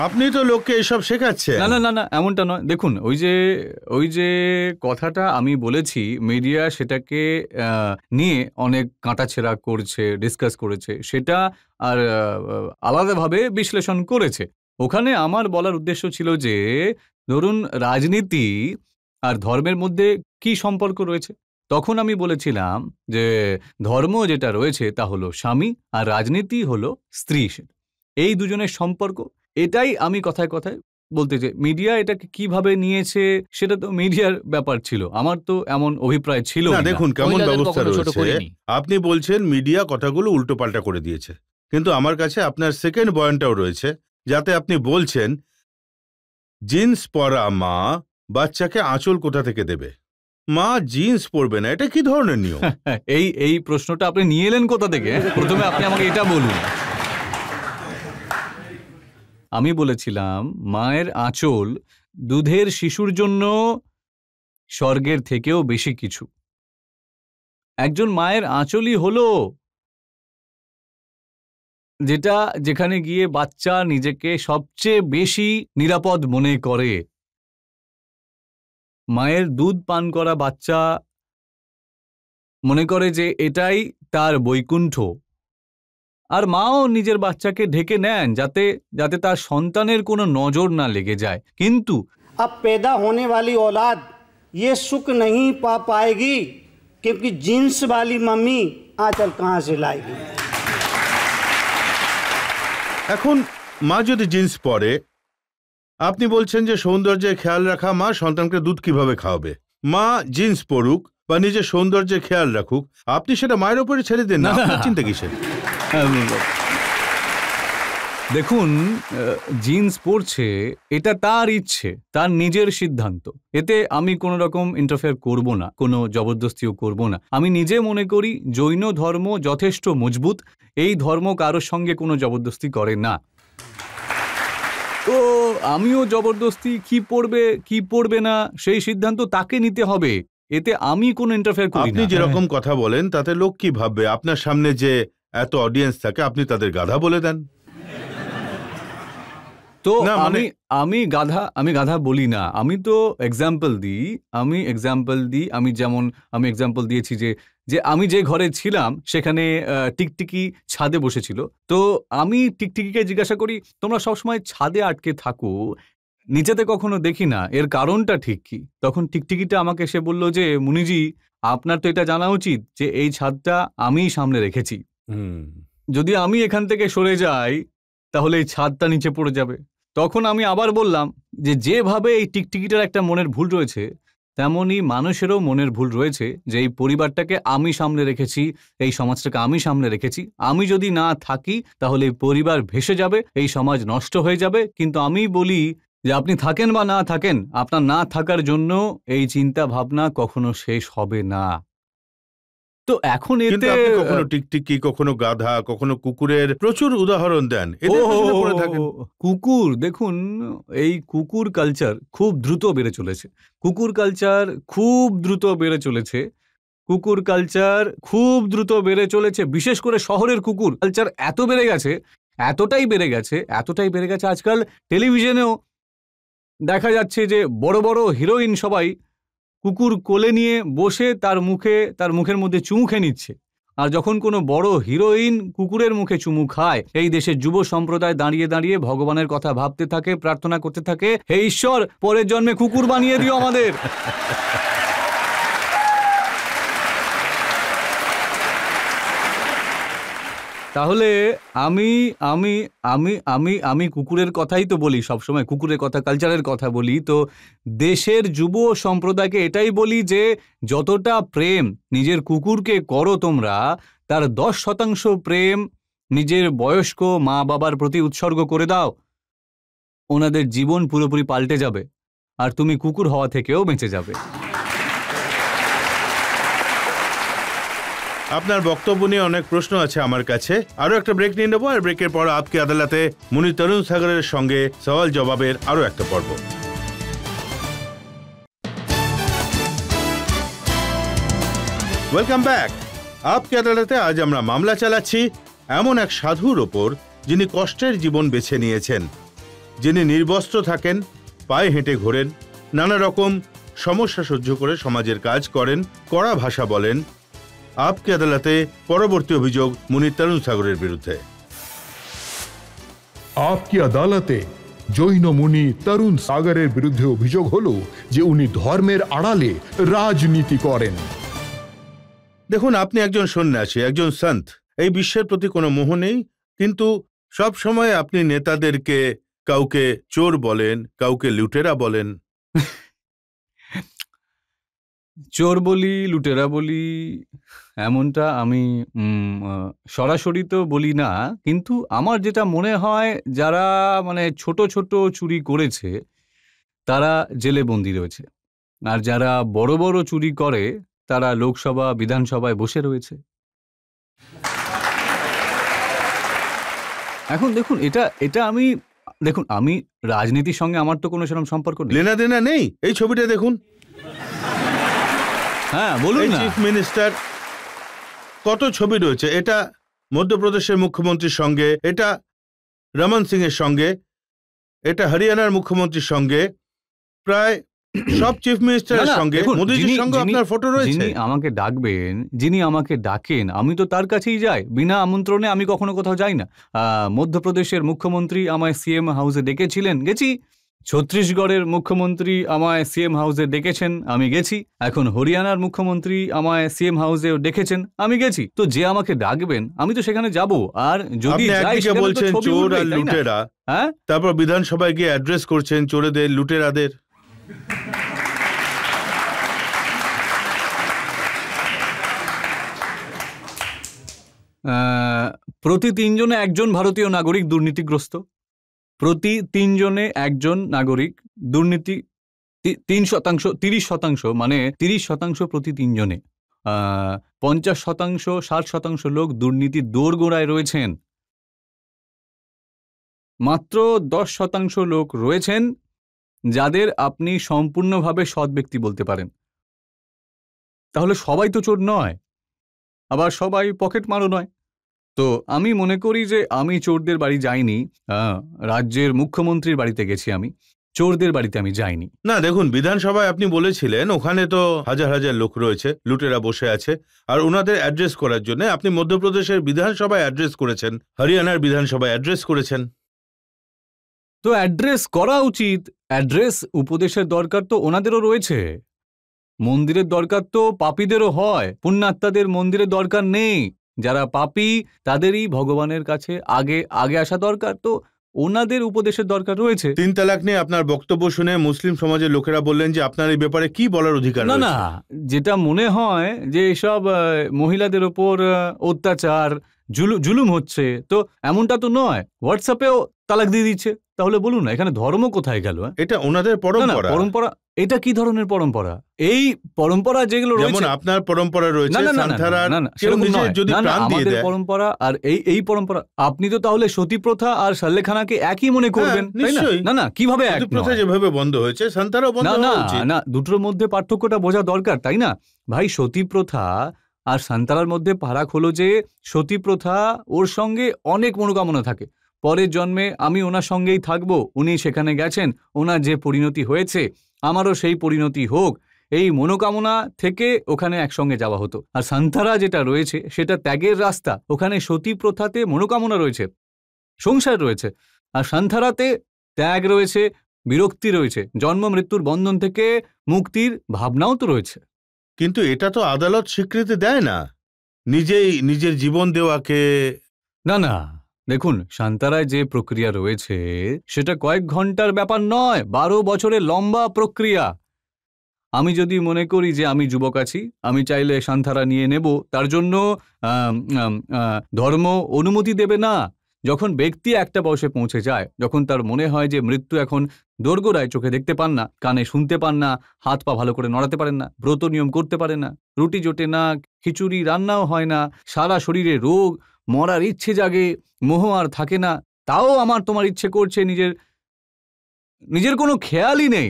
আপনি তো লোককে এসব শেখাচ্ছেন। না, না, না, না, এমনটা নয়। দেখুন, ওই যে কথাটা আমি বলেছি, মিডিয়া সেটাকে নিয়ে অনেক কাটাছেঁড়া করছে, ডিসকাস করেছে, সেটা আর আলাদাভাবে বিশ্লেষণ করেছে। ওখানে আমার বলার উদ্দেশ্য ছিল যে, ধরুন রাজনীতি আর ধর্মের মধ্যে কি সম্পর্ক রয়েছে? তখন আমি বলেছিলাম যে, ধর্ম যেটা রয়েছে তা হলো স্বামী, আর রাজনীতি হলো স্ত্রী। এই দুজনের সম্পর্ক, এটাই আমি কথায় কথায় বলতে চাই। মিডিয়া এটাকে কিভাবে নিয়েছে সেটা তো মিডিয়ার ব্যাপার ছিল, আমার তো এমন অভিপ্রায় ছিল না, দেখুন কেমন মহিলাদের ব্যবস্থা কখনো ছোট রয়েছে। করিনি। আপনি বলছেন মিডিয়া কথাগুলো উল্টোপাল্টা করে দিয়েছে, কিন্তু আমার কাছে আপনার সেকেন্ড পয়েন্টটাও রয়েছে, যাতে আপনি বলছেন জিন্স পরা মা বাচ্চাকে আঁচল কোথা থেকে দেবে? মা জিন্স পরবে না, এটা কি ধরনের নিয়ম? এই প্রশ্নটা আপনি নিয়ে এলেন কোথা থেকে? প্রথমে আপনি আমাকে এটা বলুন। আমি বলেছিলাম মায়ের আঁচল দুধের শিশুর জন্য স্বর্গের থেকেও বেশি কিছু। একজন মায়ের আঁচলই হলো যেখানে গিয়ে বাচ্চা নিজেকে সবচেয়ে বেশি নিরাপদ মনে করে। মায়ের দুধ পান করা বাচ্চা মনে করে যে এটাই তার বৈকুণ্ঠ। আর মাও নিজের বাচ্চাকে ঢেকে নেন যাতে তার সন্তানের কোনো নজর না লেগে যায়। কিন্তু अब पैदा होने वाली औलाद ये सुख नहीं पा पाएगी क्योंकि जीन्स वाली मम्मी आंचल कहाँ से लाएगी। এখন মা যদি জিন্স পরে, আপনি বলছেন যে সৌন্দর্যের খেয়াল রাখা মা সন্তানকে দুধ কিভাবে খাওয়াবে? মা জিন্স পরুক বা নিজের সৌন্দর্যের খেয়াল রাখুক, আপনি সেটা মায়ের উপরে ছেড়ে দেন না। আপনার চিন্তা কিসের? দেখুন, জিন্স পরছে এটা তার ইচ্ছে, তার নিজের সিদ্ধান্ত। এতে আমি কোনো রকম ইন্টারফেয়ার করব না, কোনো জবরদস্তিও করব না। আমি নিজে মনে করি জৈন ধর্ম যথেষ্ট মজবুত, এই ধর্ম কারোর সঙ্গে কোনো জবরদস্তি করে না। তো আমিও জবরদস্তি কি পড়বে না সেই সিদ্ধান্ত তাকে নিতে হবে, এতে আমি কোনো ইন্টারফেয়ার করি না। আপনি যেরকম কথা বলেন তাতে লোক কি ভাববে? আপনার সামনে যে এত অডিয়েন্স থাকে, আপনি তাদের গাধা বলে দেন? তো না, মানে- আমি গাধা বলি না, আমি তো এক্সাম্পল দিই। আমি এক্সাম্পল দিয়েছি যে আমি যে ঘরে ছিলাম সেখানে টিকটিকি ছাদে বসেছিল। তো আমি টিকটিকিকে জিজ্ঞাসা করি, তোমরা সবসময় ছাদে আটকে থাকো, নিচেতে কখনো দেখি না, এর কারণটা ঠিক কি? তখন টিকটিকিটা আমাকে এসে বলল যে, মুনিজি আপনার তো এটা জানা উচিত যে এই ছাদটা আমিই সামনে রেখেছি। যদি আমি এখান থেকে সরে যাই তাহলে এই ছাদটা নিচে পড়ে যাবে। তখন আমি আবার বললাম যে যেভাবে এই টিকটিকিটার একটা মনের ভুল রয়েছে, তেমনি মানুষেরও মনের ভুল রয়েছে যে এই পরিবারটাকে আমি সামনে রেখেছি, এই সমাজটাকে আমি সামনে রেখেছি। আমি যদি না থাকি তাহলে এই পরিবার ভেসে যাবে, এই সমাজ নষ্ট হয়ে যাবে। কিন্তু আমি বলি যে আপনি থাকেন বা না থাকেন, আপনার না থাকার জন্য এই চিন্তা ভাবনা কখনো শেষ হবে না। তো এখন কিন্তু এতে আপনি কখনো টিকটিকি, কখনো গাধা, কখনো কুকুরের প্রচুর উদাহরণ দেন। এদের পেছনে পড়ে থাকেন। কুকুর, দেখুন এই কুকুর কালচার খুব দ্রুত বেড়ে চলেছে। কুকুর কালচার খুব দ্রুত বেড়ে চলেছে, বিশেষ করে শহরের কুকুর কালচার এত বেড়ে গেছে, এতটাই বেড়ে গেছে আজকাল টেলিভিশনেও দেখা যাচ্ছে যে বড় বড় হিরোইন সবাই কুকুর কোলে নিয়ে বসে তার মুখের মধ্যে চুমু খেয়ে নিচ্ছে। আর যখন কোনো বড় হিরোইন কুকুরের মুখে চুমু খায়, এই দেশের যুব সম্প্রদায় দাঁড়িয়ে দাঁড়িয়ে ভগবানের কথা ভাবতে থাকে, প্রার্থনা করতে থাকে, হে ঈশ্বর পরের জন্মে কুকুর বানিয়ে দিও আমাদের। তাহলে আমি আমি আমি আমি আমি কুকুরের কথাই তো বলি সবসময়, কুকুরের কথা, কালচারের কথা বলি। তো দেশের যুব সম্প্রদায়কে এটাই বলি যে যতটা প্রেম নিজের কুকুরকে করো তোমরা, তার 10% প্রেম নিজের বয়স্ক মা বাবার প্রতি উৎসর্গ করে দাও, ওনাদের জীবন পুরোপুরি পাল্টে যাবে, আর তুমি কুকুর হওয়া থেকেও বেঁচে যাবে। আপনার বক্তব্য নিয়ে অনেক প্রশ্ন আছে আমার কাছে। আরো একটা ব্রেক নিয়ে নেবো, আর ব্রেকের পর আপকে আদালতে মুনি তরুণ সাগরের সঙ্গে সওয়াল জবাবের আরো একটা পর্ব। Welcome back. আপকে আদালতে আজ আমরা মামলা চালাচ্ছি এমন এক সাধুর ওপর যিনি কষ্টের জীবন বেছে নিয়েছেন, যিনি নির্বস্ত্র থাকেন, পায়ে হেঁটে ঘোরেন, নানা রকম সমস্যা সহ্য করে সমাজের কাজ করেন, কড়া ভাষা বলেন। আপকে আদালতে পরবর্তী অভিযোগ মুনি তরুণ সাগরের বিরুদ্ধে। আপকি আদালতে জৈন মুনি তরুণ সাগরের বিরুদ্ধে অভিযোগ হলো যে উনি ধর্মের আড়ালে রাজনীতি করেন। দেখুন, আপনি একজন সন্ন্যাসী, একজন সন্ত, এই বিশ্বের প্রতি কোনো মোহ নেই, কিন্তু সব সময় আপনি নেতাদেরকে কাউকে চোর বলেন, কাউকে লুটেরা বলেন। চোর বলি, লুটেরা বলি, এমনটা আমি সরাসরি তো বলি না, কিন্তু আমার যেটা মনে হয় যারা মানে ছোট ছোট চুরি করেছে তারা জেলে বন্দী রয়েছে, আর যারা বড় বড় চুরি করে তারা লোকসভা বিধানসভায় বসে রয়েছে। এখন দেখুন, এটা আমি দেখুন, আমি রাজনীতির সঙ্গে আমার তো কোনো সেরকম সম্পর্ক নেই, লেনা দেনা নেই। এই ছবিটা দেখুন। হ্যাঁ বলুন না। চিফ মিনিস্টার, কত ছবি রয়েছে। এটা মধ্যপ্রদেশের মুখ্যমন্ত্রীর সঙ্গে, এটা রমন সিং এর সঙ্গে, এটা হরিয়ানার মুখ্যমন্ত্রীর সঙ্গে, প্রায় সব চিফ মিনিস্টারের সঙ্গে, মোদিজির সঙ্গে আপনার ফটো রয়েছে। যিনি আমাকে ডাকবেন, যিনি আমাকে ডাকেন, আমি তো তার কাছেই যাই, বিনা আমন্ত্রণে আমি কখনো কোথাও যাই না। মধ্যপ্রদেশের মুখ্যমন্ত্রী আমায় সিএম হাউসে ডেকেছিলেন, গেছি। ছত্তিশগড়ের মুখ্যমন্ত্রী আমায় সিএম হাউসে ডেকেছেন, আমি গেছি। এখন হরিয়ানার মুখ্যমন্ত্রী আমায় সিএম হাউসে ডেকেছেন, আমি গেছি। তো যে আমাকে ডাকবেন আমি তো সেখানে যাব। আর যদি একদিকে বলছেন চোর আর লুটেরা, হ্যাঁ, তারপর বিধানসভায় গিয়ে অ্যাড্রেস করছেন চোরেদের, লুটেরাদের। প্রতি 3 জনে একজন ভারতীয় নাগরিক দুর্নীতিগ্রস্ত। প্রতি 3 জনে একজন নাগরিক দুর্নীতি, 3%, 30%, মানে 30% প্রতি 3 জনে। 50%, 60% লোক দুর্নীতির দোরগোড়ায় রয়েছেন। মাত্র 10% লোক রয়েছেন যাদের আপনি সম্পূর্ণভাবে সৎ ব্যক্তি বলতে পারেন। তাহলে সবাই তো চোর নয়, আবার সবাই পকেট মারও নয়। তো আমি মনে করি যে আমি চোরদের বাড়ি যাইনি, রাজ্যের মুখ্যমন্ত্রীর বাড়িতে গেছি, আমি চোরদের বাড়িতে আমি যাইনি। না দেখুন, বিধানসভায় আপনি বলেছিলেন ওখানে তো হাজার হাজার লোক রয়েছে, লুটেরা বসে আছে, আর ওনাদের অ্যাড্রেস করার জন্য আপনি মধ্যপ্রদেশের বিধানসভায় অ্যাড্রেস করেছেন, হরিয়ানার বিধানসভায় অ্যাড্রেস করেছেন। তো অ্যাড্রেস করা উচিত, অ্যাড্রেস উপদেশের দরকার তো ওনাদেরও রয়েছে। মন্দিরের দরকার তো পাপীদেরও হয়, পুণ্যাত্মাদের মন্দিরের দরকার নেই। যারা পাপী তাদেরই ভগবানের কাছে আগে আগে আসা দরকার, তো ওনাদের উপদেশের দরকার রয়েছে। 3 তালাক নিয়ে আপনার বক্তব্য শুনে মুসলিম সমাজের লোকেরা বললেন যে আপনার এই ব্যাপারে কি বলার অধিকার না রয়েছে? না, যেটা মনে হয় যে এসব মহিলাদের ওপর অত্যাচার, জুলুম হচ্ছে, তো এমনটা তো নয়। হোয়াটসঅ্যাপেও তালাক দিয়ে দিচ্ছে, তাহলে বলুন না এখানে ধর্ম কোথায় গেল? এটা ওনাদের পরম্পরা। পরম্পরা, এটা কি ধরনের পরম্পরা? এই পরম্পরা যেগুলো রয়েছে, যেমন আপনার পরম্পরা রয়েছে, সান্থারার কেউ নিজে যদি প্রাণ দিয়ে দেয়, পরম্পরা আর এই পরম্পরা, আপনি তো তাহলে সতী প্রথা আর সাল্লেখানাকে একই মনে করবেন, তাই না? না না, কিভাবে এক নয়? প্রথা যেভাবে বন্ধ হয়েছে সান্থারাও বন্ধ হওয়া উচিত। না, দুটোর মধ্যে পার্থক্যটা বোঝা দরকার, তাই না ভাই? সতী প্রথা আর সান্তারার মধ্যে ফারাক হলো যে সতী প্রথা, ওর সঙ্গে অনেক মনোকামনা থাকে, পরের জন্মে আমি ওনার সঙ্গেই থাকবো, উনি সেখানে গেছেন, ওনার যে পরিণতি হয়েছে আমারও সেই পরিণতি হোক, এই মনোকামনা থেকে ওখানে একসঙ্গে যাওয়া হতো। আর সান্থারা যেটা রয়েছে সেটা ত্যাগের রাস্তা। ওখানে সতী প্রথাতে মনোকামনা রয়েছে, সংসার রয়েছে, আর সান্থারাতে ত্যাগ রয়েছে, বিরক্তি রয়েছে, জন্ম মৃত্যুর বন্ধন থেকে মুক্তির ভাবনাও তো রয়েছে। কিন্তু এটা তো আদালত স্বীকৃতি দেয় না, নিজেই নিজের জীবন দেওয়াকে। না না, দেখুন, সান্তারায় যে প্রক্রিয়া রয়েছে সেটা কয়েক ঘন্টার ব্যাপার নয়, 12 বছরের লম্বা প্রক্রিয়া। আমি যদি মনে করি যে আমি যুবক আছি, আমি চাইলে সান্তারা নিয়ে নেব, তার জন্য ধর্ম অনুমতি দেবে না। যখন ব্যক্তি একটা বয়সে পৌঁছে যায়, যখন তার মনে হয় যে মৃত্যু এখন দোরগোড়ায়, চোখে দেখতে পান না, কানে শুনতে পান না, হাত পা ভালো করে নড়াতে পারেন না, ব্রত নিয়ম করতে পারেন না, রুটি জোটে না, খিচুড়ি রান্নাও হয় না, সারা শরীরে রোগ, মরার ইচ্ছে জাগে, মোহ আর থাকে না, তাও আমার তোমার ইচ্ছে করছে, নিজের কোনো খেয়ালই নেই,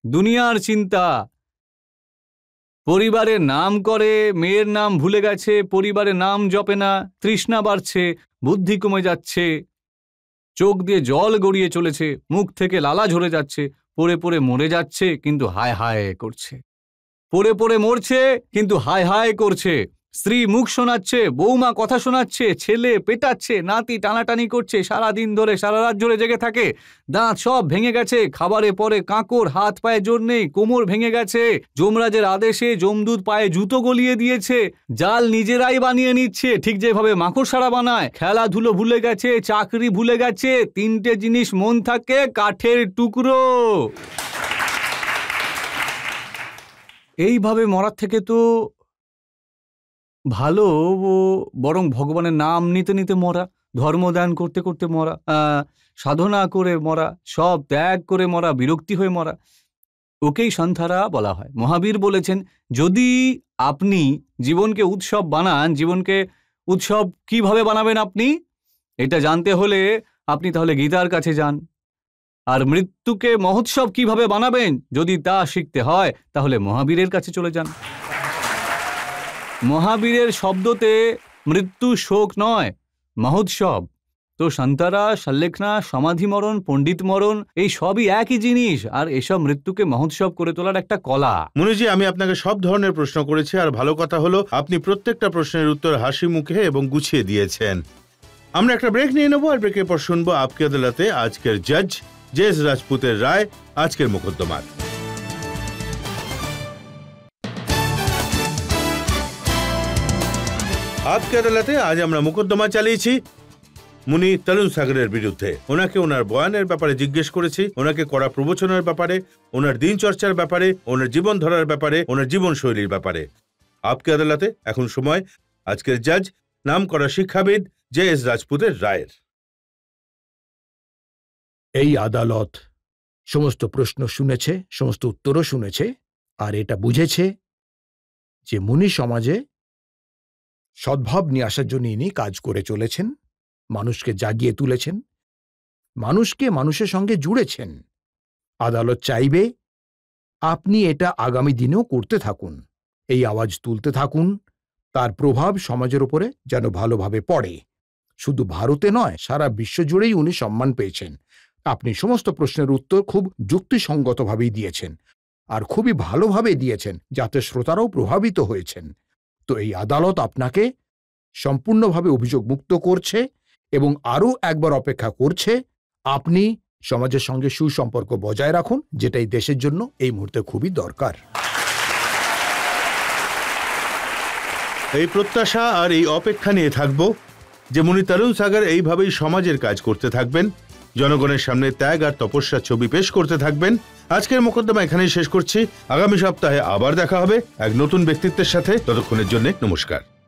দুনিয়ার চিন্তা, পরিবারের নাম করে, মেয়ের নাম ভুলে গেছে, পরিবারের নাম জপে না, তৃষ্ণা বাড়ছে, বুদ্ধি কমে যাচ্ছে, চোখ দিয়ে জল গড়িয়ে চলেছে, মুখ থেকে লালা ঝরে যাচ্ছে, পড়ে পড়ে মরে যাচ্ছে কিন্তু হায় হায় করছে, পড়ে পড়ে মরছে কিন্তু হায় হায় করছে, স্ত্রী মুখ শোনাচ্ছে, বৌমা কথা শোনাচ্ছে, ছেলে পেটাচ্ছে, নাতি টানাটানি করছে, সারাদিন ধরে সারা রাত জোরে জেগে থাকে, দাঁত সব ভেঙে গেছে, খাবারে পরে কাঁকর, হাত পায়ে জোর নেই, কোমর ভেঙে গেছে, যমরাজের আদেশে যমদূত পায়ে জুতো গলিয়ে দিয়েছে, জাল নিজেরাই বানিয়ে নিচ্ছে, ঠিক যেভাবে মাকড়সারা বানায়, খেলাধুলো ভুলে গেছে, চাকরি ভুলে গেছে, 3টে জিনিস মন থাকে, কাঠের টুকরো। এইভাবে মরার থেকে তো ভালো বরং ভগবানের নাম নিতে নিতে মরা, ধর্মদান করতে করতে মরা, সাধনা করে মরা, সব ত্যাগ করে মরা, বিরক্তি হয়ে মরা, ওকেই সান্থারা বলা হয়। মহাবীর বলেছেন, যদি আপনি জীবনকে উৎসব বানান, জীবনকে উৎসব কিভাবে বানাবেন আপনি, এটা জানতে হলে আপনি তাহলে গীতার কাছে যান। আর মৃত্যুকে মহোৎসব কিভাবে বানাবেন, যদি তা শিখতে হয় তাহলে মহাবীরের কাছে চলে যান। মহাবীরের শব্দতে মৃত্যু শোক নয়, মহোৎসব। তো সান্তারা, সল্লেখনা, সমাধি মরণ, পণ্ডিত মরণ, এই সবই একই জিনিস, আর এসব মৃত্যুকে মহোৎসব করে তোলার একটা কলা। মুনিজি, আমি আপনাকে সব ধরনের প্রশ্ন করেছি, আর ভালো কথা হলো আপনি প্রত্যেকটা প্রশ্নের উত্তর হাসি মুখে এবং গুছিয়ে দিয়েছেন। আমরা একটা ব্রেক নিয়ে নেবো, আর ব্রেকের পর শুনবো আপকি আদালতে আজকের জজ জে.এস. রাজপুতের রায় আজকের মোকদ্দমার। আপকি আদালতে আজ আমরা মোকদ্দমা চালিয়েছি মুনি তরুণ সাগরের বিরুদ্ধে। ওনাকে ওনার বয়ানের ব্যাপারে জিজ্ঞেস করেছি, ওনাকে কড়া প্রবচনের ব্যাপারে, ওনার দিনচর্চার ব্যাপারে, ওনার জীবন ধরার ব্যাপারে, ওনার জীবনশৈলীর ব্যাপারে। আপকি আদালতে এখন সময় আজকের জজ, নাম করা শিক্ষাবিদ জে.এস. রাজপুতের রায়ের। এই আদালত সমস্ত প্রশ্ন শুনেছে, সমস্ত উত্তরও শুনেছে, আর এটা বুঝেছে যে মুনি সমাজে সদ্ভাব নিয়ে আসার জন্য ইনি কাজ করে চলেছেন, মানুষকে জাগিয়ে তুলেছেন, মানুষকে মানুষের সঙ্গে জুড়েছেন। আদালত চাইবে আপনি এটা আগামী দিনেও করতে থাকুন, এই আওয়াজ তুলতে থাকুন, তার প্রভাব সমাজের উপরে যেন ভালোভাবে পড়ে। শুধু ভারতে নয়, সারা বিশ্ব জুড়েই উনি সম্মান পেয়েছেন। আপনি সমস্ত প্রশ্নের উত্তর খুব যুক্তিসঙ্গতভাবেই দিয়েছেন, আর খুবই ভালোভাবে দিয়েছেন, যাতে শ্রোতারাও প্রভাবিত হয়েছেন। তো এই আদালত আপনাকে সম্পূর্ণভাবে অভিযোগ মুক্ত করছে এবং আরও একবার অপেক্ষা করছে আপনি সমাজের সঙ্গে সুসম্পর্ক বজায় রাখুন, যেটাই দেশের জন্য এই মুহূর্তে খুবই দরকার। এই প্রত্যাশা আর এই অপেক্ষা নিয়ে থাকবো যে মুনি তরুণ সাগর এইভাবেই সমাজের কাজ করতে থাকবেন, জনগণের সামনে ত্যাগ আর তপস্যার ছবি পেশ করতে থাকবেন। আজকের মোকদ্দমা এখানেই শেষ করছি। আগামী সপ্তাহে আবার দেখা হবে এক নতুন ব্যক্তিত্বের সাথে। ততক্ষণের জন্য নমস্কার।